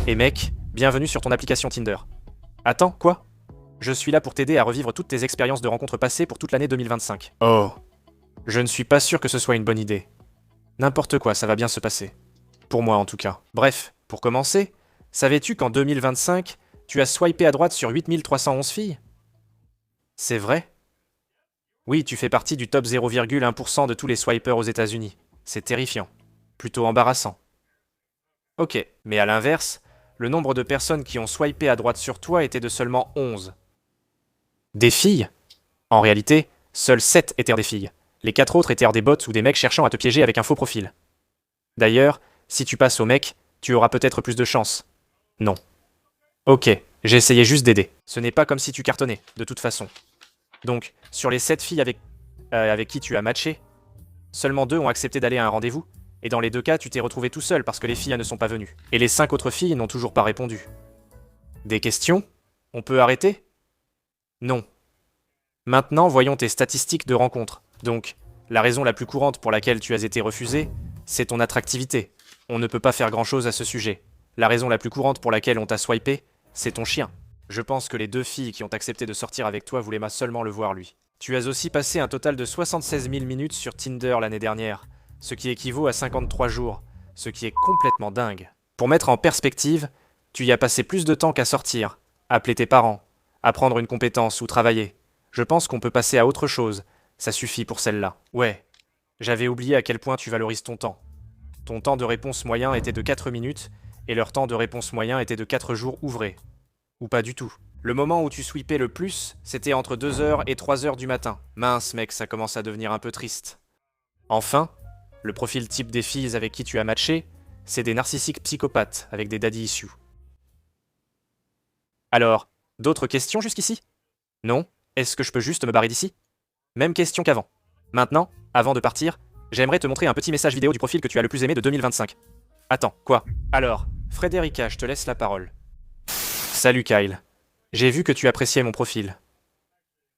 Et mec, bienvenue sur ton application Tinder. Attends, quoi? Je suis là pour t'aider à revivre toutes tes expériences de rencontres passées pour toute l'année 2025. Oh. Je ne suis pas sûr que ce soit une bonne idée. N'importe quoi, ça va bien se passer. Pour moi en tout cas. Bref, pour commencer, savais-tu qu'en 2025, tu as swipé à droite sur 8311 filles? C'est vrai? Oui, tu fais partie du top 0,1% de tous les swipers aux États-Unis. C'est terrifiant. Plutôt embarrassant. Ok, mais à l'inverse, le nombre de personnes qui ont swipé à droite sur toi était de seulement 11. Des filles? En réalité, seules 7 étaient des filles. Les 4 autres étaient des bots ou des mecs cherchant à te piéger avec un faux profil. D'ailleurs, si tu passes au mec, tu auras peut-être plus de chance. Non. Ok, j'ai essayé juste d'aider. Ce n'est pas comme si tu cartonnais, de toute façon. Donc, sur les 7 filles avec qui tu as matché, seulement 2 ont accepté d'aller à un rendez-vous, et dans les 2 cas, tu t'es retrouvé tout seul parce que les filles ne sont pas venues. Et les 5 autres filles n'ont toujours pas répondu. Des questions? On peut arrêter? Non. Maintenant, voyons tes statistiques de rencontre. Donc, la raison la plus courante pour laquelle tu as été refusé, c'est ton attractivité. On ne peut pas faire grand-chose à ce sujet. La raison la plus courante pour laquelle on t'a swipé, c'est ton chien. Je pense que les 2 filles qui ont accepté de sortir avec toi voulaient seulement le voir lui. Tu as aussi passé un total de 76 000 minutes sur Tinder l'année dernière, ce qui équivaut à 53 jours, ce qui est complètement dingue. Pour mettre en perspective, tu y as passé plus de temps qu'à sortir, appeler tes parents, apprendre une compétence ou travailler. Je pense qu'on peut passer à autre chose, ça suffit pour celle-là. Ouais, j'avais oublié à quel point tu valorises ton temps. Ton temps de réponse moyen était de 4 minutes, et leur temps de réponse moyen était de 4 jours ouvrés. Ou pas du tout. Le moment où tu sweepais le plus, c'était entre 2h et 3h du matin. Mince mec, ça commence à devenir un peu triste. Enfin, le profil type des filles avec qui tu as matché, c'est des narcissiques psychopathes avec des daddy issues. Alors, d'autres questions jusqu'ici? Non? Est-ce que je peux juste me barrer d'ici? Même question qu'avant. Maintenant, avant de partir, j'aimerais te montrer un petit message vidéo du profil que tu as le plus aimé de 2025. Attends, quoi? Alors, Frédérica, je te laisse la parole. Salut Kyle. J'ai vu que tu appréciais mon profil.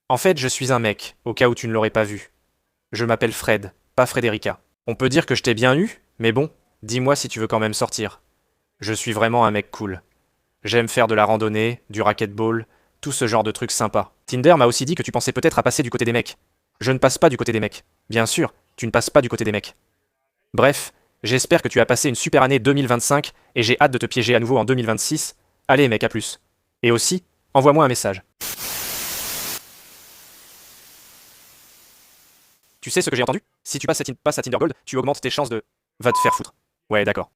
En fait, je suis un mec, au cas où tu ne l'aurais pas vu. Je m'appelle Fred, pas Frédérica. On peut dire que je t'ai bien eu, mais bon, dis-moi si tu veux quand même sortir. Je suis vraiment un mec cool. J'aime faire de la randonnée, du racquetball, tout ce genre de trucs sympas. Tinder m'a aussi dit que tu pensais peut-être à passer du côté des mecs. Je ne passe pas du côté des mecs. Bien sûr, tu ne passes pas du côté des mecs. Bref, j'espère que tu as passé une super année 2025 et j'ai hâte de te piéger à nouveau en 2026. Allez mec, à plus. Et aussi, envoie-moi un message. Tu sais ce que j'ai entendu? Si tu passes à Tinder Gold, tu augmentes tes chances de... Va te faire foutre. Ouais, d'accord.